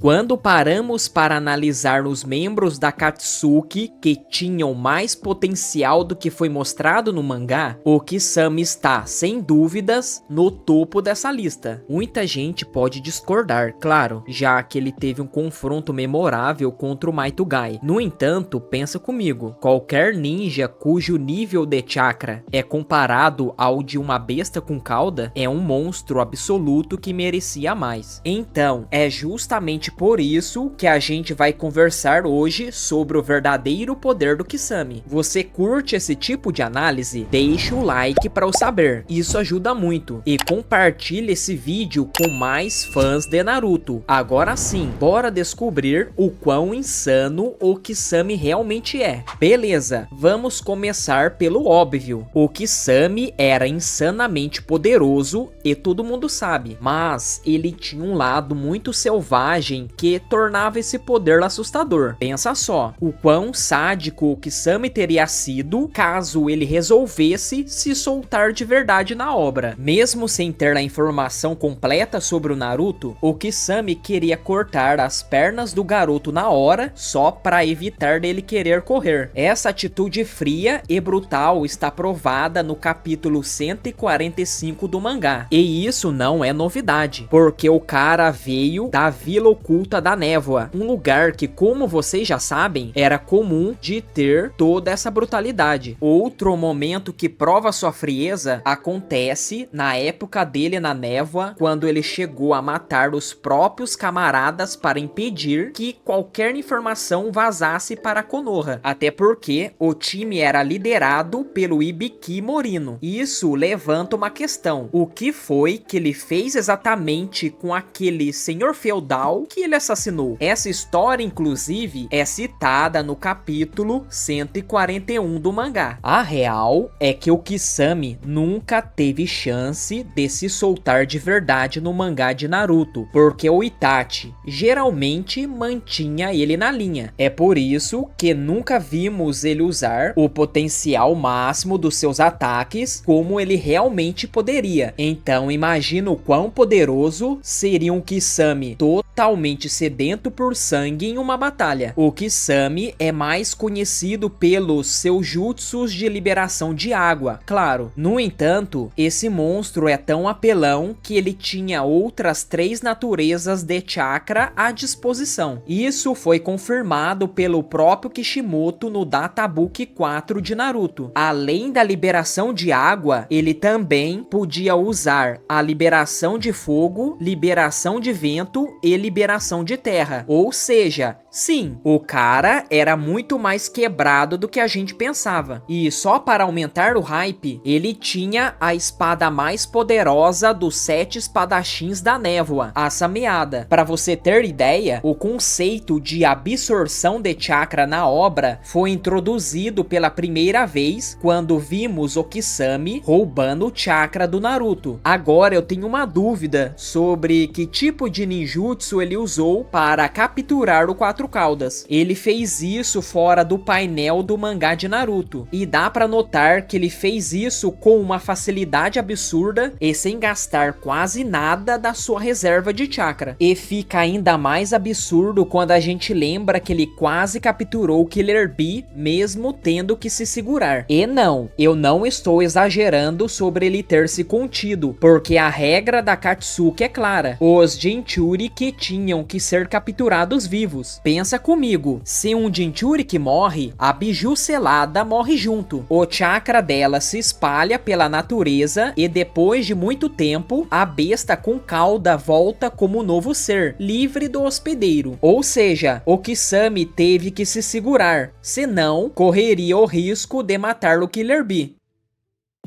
Quando paramos para analisar os membros da Akatsuki que tinham mais potencial do que foi mostrado no mangá, o Kisame está, sem dúvidas, no topo dessa lista. Muita gente pode discordar, claro, já que ele teve um confronto memorável contra o Maitugai. No entanto, pensa comigo, qualquer ninja cujo nível de chakra é comparado ao de uma besta com cauda é um monstro absoluto que merecia mais. Então, é justamente por isso que a gente vai conversar hoje sobre o verdadeiro poder do Kisame. Você curte esse tipo de análise? Deixa o like para eu saber, isso ajuda muito. E compartilhe esse vídeo com mais fãs de Naruto. Agora sim, bora descobrir o quão insano o Kisame realmente é. Beleza, vamos começar pelo óbvio. O Kisame era insanamente poderoso e todo mundo sabe, mas ele tinha um lado muito selvagem que tornava esse poder assustador. Pensa só, o quão sádico o Kisame teria sido caso ele resolvesse se soltar de verdade na obra. Mesmo sem ter a informação completa sobre o Naruto, o Kisame queria cortar as pernas do garoto na hora só para evitar dele querer correr. Essa atitude fria e brutal está provada no capítulo 145 do mangá. E isso não é novidade, porque o cara veio da Vila Oculta da Névoa, um lugar que, como vocês já sabem, era comum de ter toda essa brutalidade. Outro momento que prova sua frieza acontece na época dele na Névoa, quando ele chegou a matar os próprios camaradas para impedir que qualquer informação vazasse para Konoha, até porque o time era liderado pelo Ibiki Morino. Isso levanta uma questão: o que foi que ele fez exatamente com aquele senhor feudal que ele assassinou? Essa história, inclusive, é citada no capítulo 141 do mangá. A real é que o Kisame nunca teve chance de se soltar de verdade no mangá de Naruto, porque o Itachi geralmente mantinha ele na linha. É por isso que nunca vimos ele usar o potencial máximo dos seus ataques como ele realmente poderia. Então imagina o quão poderoso seria um Kisame totalmente sedento por sangue em uma batalha. O Kisame é mais conhecido pelos seus jutsus de liberação de água, claro. No entanto, esse monstro é tão apelão que ele tinha outras 3 naturezas de chakra à disposição. Isso foi confirmado pelo próprio Kishimoto no Databook 4 de Naruto. Além da liberação de água, ele também podia usar a liberação de fogo, liberação de vento e liberação de terra. Ou seja, sim, o cara era muito mais quebrado do que a gente pensava. E só para aumentar o hype, ele tinha a espada mais poderosa dos 7 espadachins da névoa, a Sameada. Para você ter ideia, o conceito de absorção de chakra na obra foi introduzido pela primeira vez quando vimos o Kisame roubando o chakra do Naruto. Agora eu tenho uma dúvida sobre que tipo de ninjutsu ele usou para capturar o Quatro Caudas. Ele fez isso fora do painel do mangá de Naruto, e dá pra notar que ele fez isso com uma facilidade absurda e sem gastar quase nada da sua reserva de chakra. E fica ainda mais absurdo quando a gente lembra que ele quase capturou o Killer Bee mesmo tendo que se segurar. E não, eu não estou exagerando sobre ele ter se contido, porque a regra da Akatsuki é clara: os Jinchuriki tinham que ser capturados vivos. Pensa comigo, se um Jinchuriki morre, a Biju selada morre junto. O chakra dela se espalha pela natureza e depois de muito tempo, a besta com cauda volta como novo ser, livre do hospedeiro. Ou seja, o Kisame teve que se segurar, senão correria o risco de matar o Killer Bee.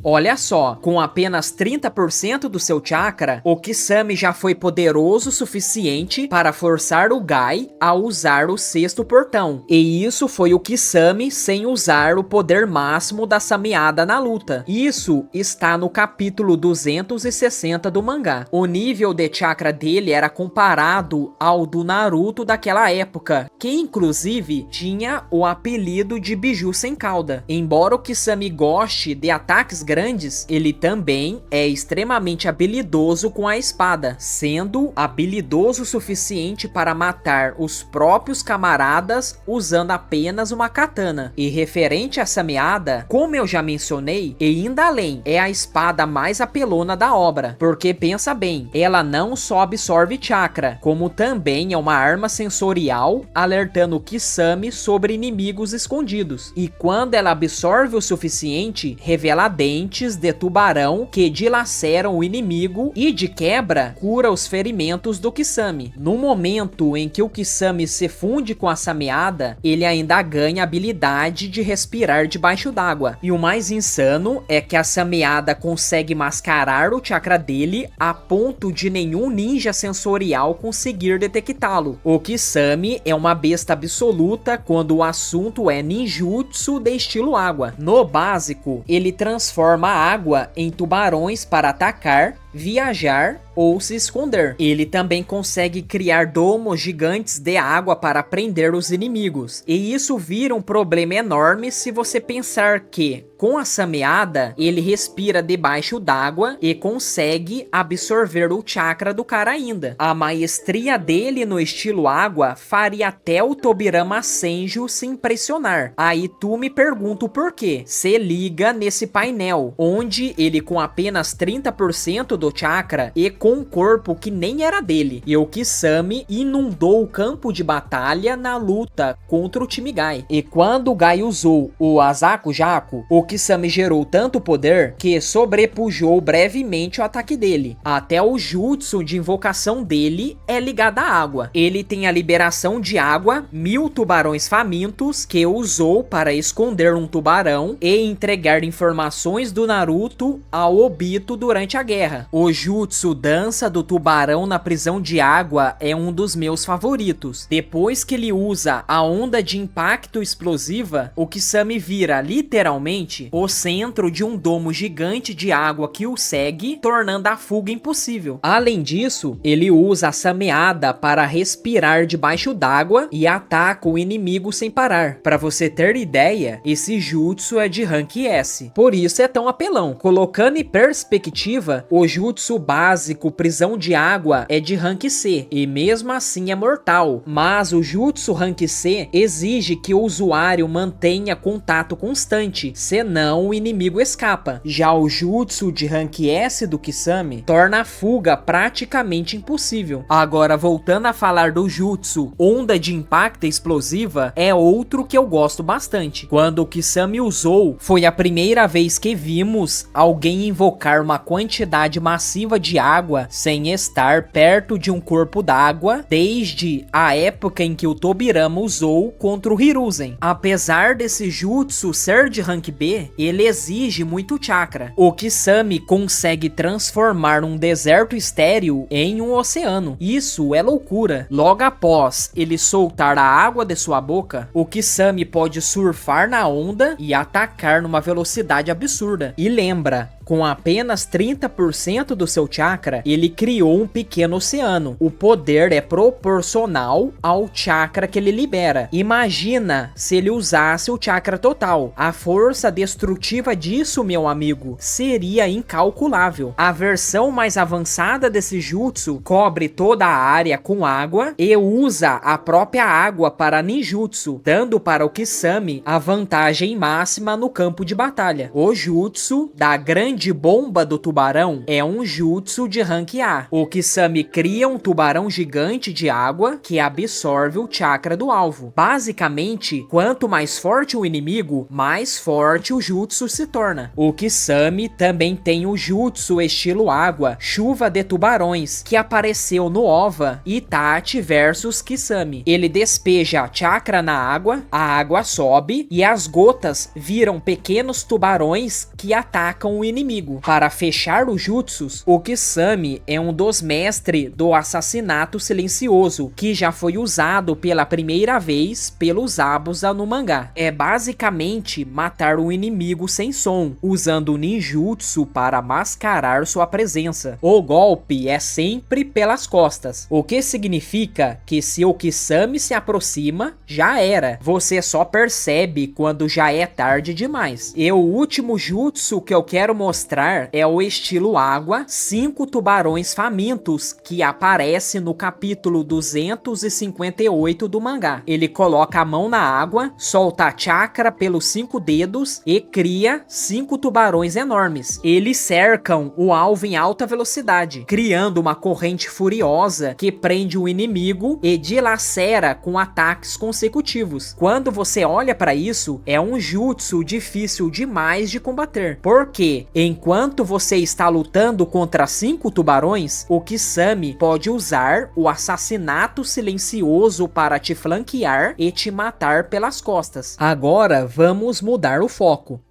Olha só, com apenas 30% do seu chakra, o Kisame já foi poderoso o suficiente para forçar o Gai a usar o sexto portão. E isso foi o Kisame sem usar o poder máximo da Sameada na luta. Isso está no capítulo 260 do mangá. O nível de chakra dele era comparado ao do Naruto daquela época, que inclusive tinha o apelido de Biju sem cauda. Embora o Kisame goste de ataques grandes, ele também é extremamente habilidoso com a espada, sendo habilidoso o suficiente para matar os próprios camaradas usando apenas uma katana. E referente a essa meada, como eu já mencionei, e ainda além, é a espada mais apelona da obra, porque pensa bem, ela não só absorve chakra, como também é uma arma sensorial, alertando o Kisame sobre inimigos escondidos. E quando ela absorve o suficiente, revela dentes de tubarão que dilaceram o inimigo e, de quebra, cura os ferimentos do Kisame. No momento em que o Kisame se funde com essa meada, ele ainda ganha a habilidade de respirar debaixo d'água. E o mais insano é que essa meada consegue mascarar o chakra dele a ponto de nenhum ninja sensorial conseguir detectá-lo. O Kisame é uma besta absoluta quando o assunto é ninjutsu de estilo água. No básico, ele transforma a água em tubarões para atacar, viajar ou se esconder. Ele também consegue criar domos gigantes de água para prender os inimigos. E isso vira um problema enorme se você pensar que, com essa meada, ele respira debaixo d'água e consegue absorver o chakra do cara ainda. A maestria dele no estilo água faria até o Tobirama Senju se impressionar. Aí tu me pergunta o porquê. Se liga nesse painel, onde ele com apenas 30% do chakra e com um corpo que nem era dele, e o Kisame inundou o campo de batalha na luta contra o time Gai. E quando o Gai usou o Azaku Jaku, o Kisame gerou tanto poder que sobrepujou brevemente o ataque dele. Até o jutsu de invocação dele é ligado à água. Ele tem a liberação de água, 1000 tubarões famintos, que usou para esconder um tubarão e entregar informações do Naruto ao Obito durante a guerra. O jutsu Dança do Tubarão na prisão de água é um dos meus favoritos. Depois que ele usa a onda de impacto explosiva, o Kisame vira literalmente o centro de um domo gigante de água que o segue, tornando a fuga impossível. Além disso, ele usa a sameada para respirar debaixo d'água e ataca o inimigo sem parar. Para você ter ideia, esse jutsu é de rank S, por isso é tão apelão. Colocando em perspectiva, o jutsu básico prisão de água é de rank C, e mesmo assim é mortal, mas o jutsu rank C exige que o usuário mantenha contato constante, senão o inimigo escapa. Já o jutsu de rank S do Kisame torna a fuga praticamente impossível. Agora, voltando a falar do jutsu onda de impacto explosiva, é outro que eu gosto bastante. Quando o Kisame usou, foi a primeira vez que vimos alguém invocar uma quantidade massiva de água sem estar perto de um corpo d'água, desde a época em que o Tobirama usou contra o Hiruzen. Apesar desse jutsu ser de rank B, ele exige muito chakra. O Kisame consegue transformar um deserto estéril em um oceano. Isso é loucura. Logo após ele soltar a água de sua boca, o Kisame pode surfar na onda e atacar numa velocidade absurda. E lembra, com apenas 30% do seu chakra, ele criou um pequeno oceano. O poder é proporcional ao chakra que ele libera. Imagina se ele usasse o chakra total. A força destrutiva disso, meu amigo, seria incalculável. A versão mais avançada desse jutsu cobre toda a área com água e usa a própria água para ninjutsu, dando para o Kisame a vantagem máxima no campo de batalha. O jutsu da grande bomba do tubarão é um jutsu de rank A. O Kisame cria um tubarão gigante de água que absorve o chakra do alvo. Basicamente, quanto mais forte o inimigo, mais forte o jutsu se torna. O Kisame também tem o jutsu estilo água, chuva de tubarões, que apareceu no OVA Itachi vs Kisame. Ele despeja chakra na água, a água sobe e as gotas viram pequenos tubarões que atacam o inimigo. inimigo. Para fechar os jutsus, o Kisame é um dos mestres do assassinato silencioso, que já foi usado pela primeira vez pelos Zabuza no mangá. É basicamente matar o inimigo sem som, usando o ninjutsu para mascarar sua presença. O golpe é sempre pelas costas, o que significa que se o Kisame se aproxima, já era. Você só percebe quando já é tarde demais. E o último jutsu que eu quero mostrar é o estilo água, 5 tubarões famintos, que aparece no capítulo 258 do mangá. Ele coloca a mão na água, solta a chakra pelos 5 dedos e cria 5 tubarões enormes. Eles cercam o alvo em alta velocidade, criando uma corrente furiosa que prende o inimigo e dilacera com ataques consecutivos. Quando você olha para isso, é um jutsu difícil demais de combater, porque enquanto você está lutando contra 5 tubarões, o Kisame pode usar o assassinato silencioso para te flanquear e te matar pelas costas. Agora vamos mudar o foco.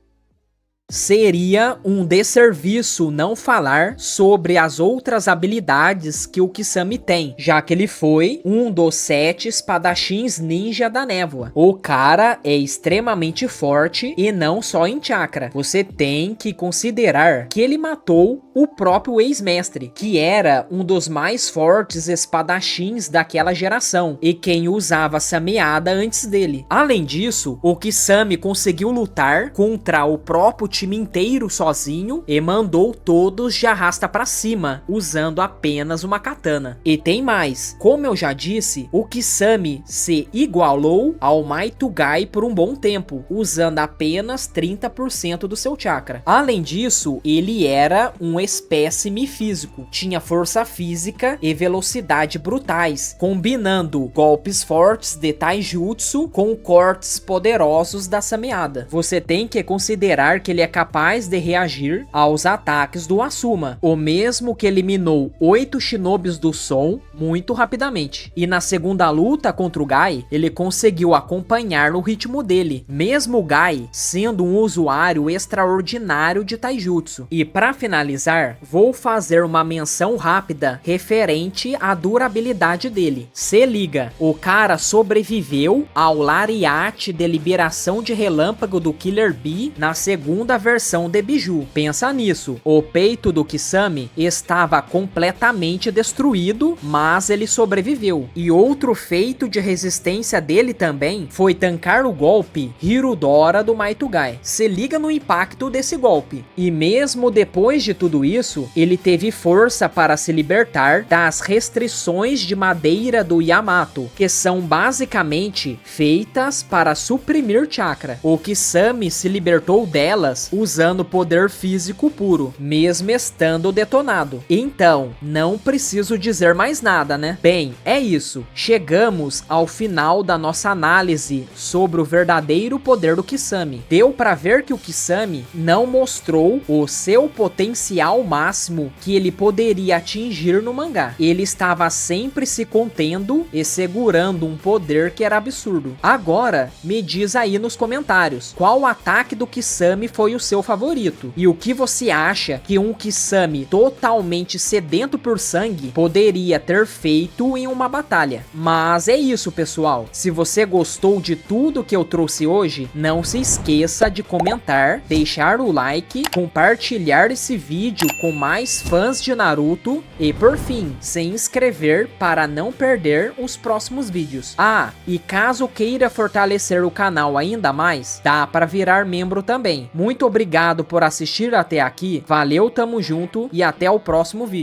Seria um desserviço não falar sobre as outras habilidades que o Kisame tem, já que ele foi um dos 7 espadachins ninja da névoa. O cara é extremamente forte e não só em chakra. Você tem que considerar que ele matou o próprio ex-mestre, que era um dos mais fortes espadachins daquela geração e quem usava Sameada antes dele. Além disso, o Kisame conseguiu lutar contra o próprio time inteiro sozinho e mandou todos de arrasta pra cima, usando apenas uma katana. E tem mais, como eu já disse, o Kisame se igualou ao Maitugai por um bom tempo, usando apenas 30% do seu chakra. Além disso, ele era um espécime físico, tinha força física e velocidade brutais, combinando golpes fortes de taijutsu com cortes poderosos da Sameada. Você tem que considerar que ele é capaz de reagir aos ataques do Asuma, o mesmo que eliminou 8 shinobis do som muito rapidamente. E na segunda luta contra o Gai, ele conseguiu acompanhar no ritmo dele, mesmo o Gai sendo um usuário extraordinário de taijutsu. E para finalizar, vou fazer uma menção rápida referente à durabilidade dele. Se liga, o cara sobreviveu ao lariate de liberação de relâmpago do Killer Bee na segunda versão de Biju. Pensa nisso, o peito do Kisame estava completamente destruído, mas ele sobreviveu. E outro feito de resistência dele também foi tancar o golpe Hirudora do Maitugai. Se liga no impacto desse golpe. E mesmo depois de tudo isso, ele teve força para se libertar das restrições de madeira do Yamato, que são basicamente feitas para suprimir chakra. O Kisame se libertou delas usando poder físico puro, mesmo estando detonado. Então, não preciso dizer mais nada, né? Bem, é isso. Chegamos ao final da nossa análise sobre o verdadeiro poder do Kisame. Deu pra ver que o Kisame não mostrou o seu potencial máximo que ele poderia atingir no mangá. Ele estava sempre se contendo e segurando um poder que era absurdo. Agora, me diz aí nos comentários, qual ataque do Kisame foi o seu favorito? E o que você acha que um Kisame totalmente sedento por sangue poderia ter feito em uma batalha? Mas é isso, pessoal. Se você gostou de tudo que eu trouxe hoje, não se esqueça de comentar, deixar o like, compartilhar esse vídeo com mais fãs de Naruto e, por fim, se inscrever para não perder os próximos vídeos. Ah, e caso queira fortalecer o canal ainda mais, dá para virar membro também. Muito obrigado por assistir até aqui, valeu, tamo junto e até o próximo vídeo.